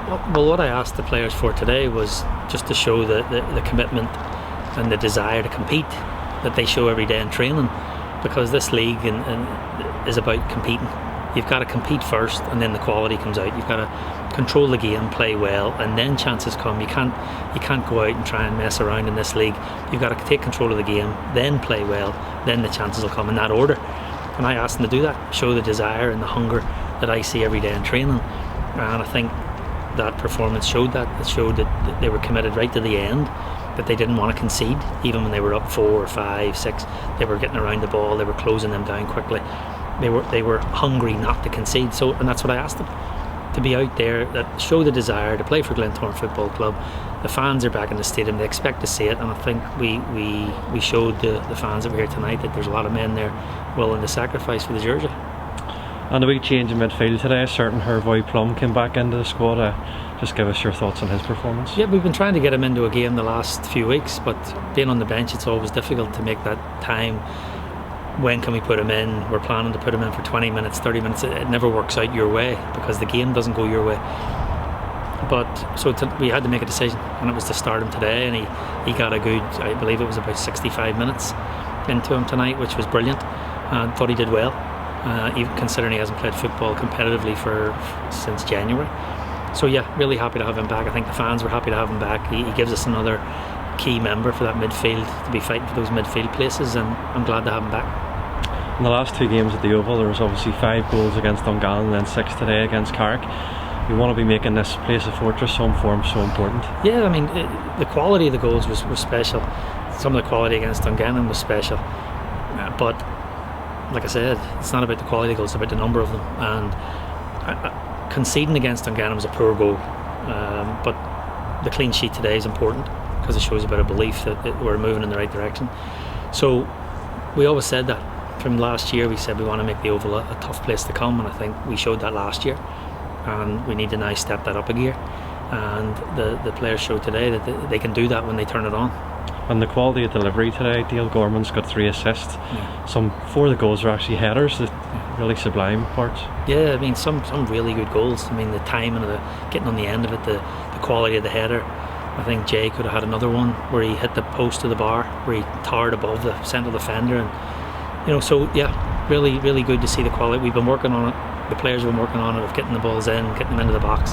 Well, what I asked the players for today was just to show the commitment and the desire to compete that they show every day in training, because this league is about competing. You've got to compete first, and then the quality comes out. You've got to control the game, play well, and then chances come. You can't go out and try and mess around in this league. You've got to take control of the game, then play well, then the chances will come in that order. And I asked them to do that, show the desire and the hunger that I see every day in training. And I think that performance showed that. It showed that they were committed right to the end, that they didn't want to concede, even when they were up 4 or 5, 6. They were getting around the ball, they were closing them down quickly. They were hungry not to concede. So, and that's what I asked them, to be out there, that show the desire to play for Glentoran Football Club. The fans are back in the stadium, they expect to see it, and I think we showed the fans that were here tonight that there's a lot of men there willing to sacrifice for the jersey. And a wee change in midfield today, a certain Hervoy Plum came back into the squad. Just give us your thoughts on his performance. Yeah, we've been trying to get him into a game the last few weeks, but being on the bench, it's always difficult to make that time. When can we put him in? We're planning to put him in for 20 minutes, 30 minutes. It never works out your way because the game doesn't go your way. But so we had to make a decision, and it was to start him today, and he got a good, I believe it was about 65 minutes into him tonight, which was brilliant. I thought he did well. Even considering he hasn't played football competitively since January. So yeah, really happy to have him back. I think the fans were happy to have him back. He gives us another key member for that midfield to be fighting for those midfield places, and I'm glad to have him back. In the last 2 games at the Oval, there was obviously 5 goals against Dungannon and then 6 today against Carrick. You want to be making this place a fortress, home form so important. Yeah, I mean, the quality of the goals was special. Some of the quality against Dungannon was special, but like I said, it's not about the quality of goals, it's about the number of them. And conceding against Dungannon was a poor goal, but the clean sheet today is important because it shows a bit of belief that we're moving in the right direction. So we always said that. From last year, we said we want to make the Oval a tough place to come, and I think we showed that last year, and we need to now step that up a gear. And the players showed today that they can do that when they turn it on. And the quality of delivery today, Dale Gorman's got 3 assists. Yeah. Some 4 of the goals are actually headers, really sublime parts. Yeah, I mean some really good goals. I mean the timing of getting on the end of it, the quality of the header. I think Jay could have had another one where he hit the post of the bar, where he towered above the central defender, and so yeah, really good to see the quality. We've been working on it. The players have been working on it, of getting the balls in, getting them into the box.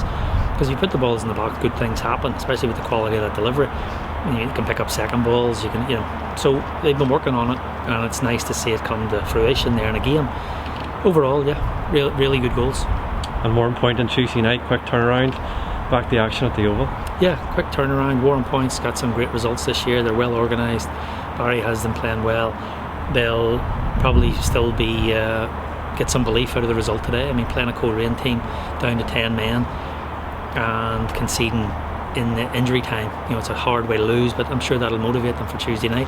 Because if you put the balls in the box, good things happen, especially with the quality of that delivery. You can pick up second balls, so they've been working on it, and it's nice to see it come to fruition there in a game. Overall, yeah, really good goals. And Warren Point on Tuesday night, quick turnaround, back to action at the Oval. Yeah, quick turnaround. Warren Point's got some great results this year. They're well organised. Barry has them playing well. They'll probably still be get some belief out of the result today. I mean, playing a Coleraine team down to 10 men and conceding in the injury time, it's a hard way to lose, but I'm sure that'll motivate them for Tuesday night.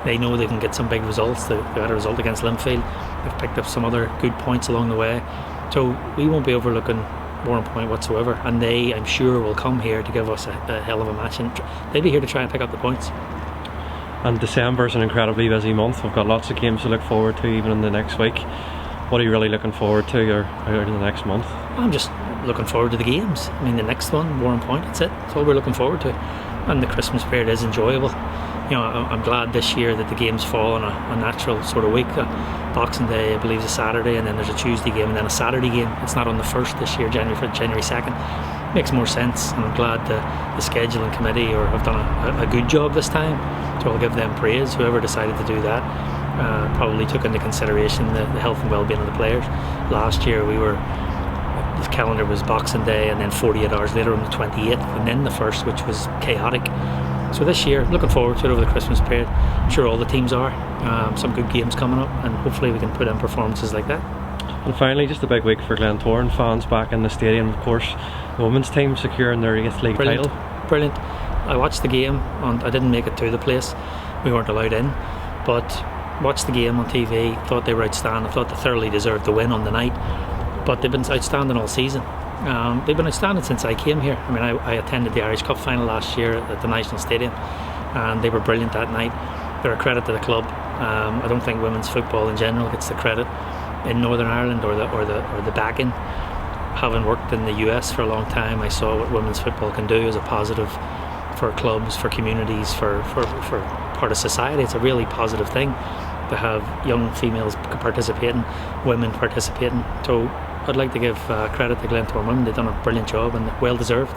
They know they can get some big results. They had a result against Linfield. They've picked up some other good points along the way, so we won't be overlooking Warren Point whatsoever, and they, I'm sure, will come here to give us a hell of a match, and they'll be here to try and pick up the points. And December's an incredibly busy month. We've got lots of games to look forward to even in the next week. What are you really looking forward to or in the next month? I'm just looking forward to the games. I mean, the next one, Warren Point, that's it. That's all we're looking forward to. And the Christmas period is enjoyable. I'm glad this year that the games fall on a natural sort of week. Boxing Day, I believe, is a Saturday, and then there's a Tuesday game and then a Saturday game. It's not on the 1st this year, January 2nd. Makes more sense, and I'm glad the scheduling committee have done a good job this time. So I'll give them praise, whoever decided to do that. Probably took into consideration the health and well-being of the players. Last year the calendar was Boxing Day, and then 48 hours later on the 28th, and then the 1st, which was chaotic. So this year, looking forward to it over the Christmas period. I'm sure all the teams are. Some good games coming up, and hopefully we can put in performances like that. And finally, just a big week for Glentoran fans back in the stadium. Of course, the women's team securing their 8th league title. Brilliant. I watched the game, and I didn't make it to the place. We weren't allowed in, but watched the game on TV, thought they were outstanding. I thought they thoroughly deserved the win on the night, but they've been outstanding all season. They've been outstanding since I came here. I mean, I attended the Irish Cup final last year at the National Stadium, and they were brilliant that night. They're a credit to the club. I don't think women's football in general gets the credit in Northern Ireland or the backing. having worked in the US for a long time, I saw what women's football can do as a positive for clubs, for communities, for part of society. It's a really positive thing to have young females participating, women participating. So I'd like to give credit to Glentoran women. They've done a brilliant job and well deserved.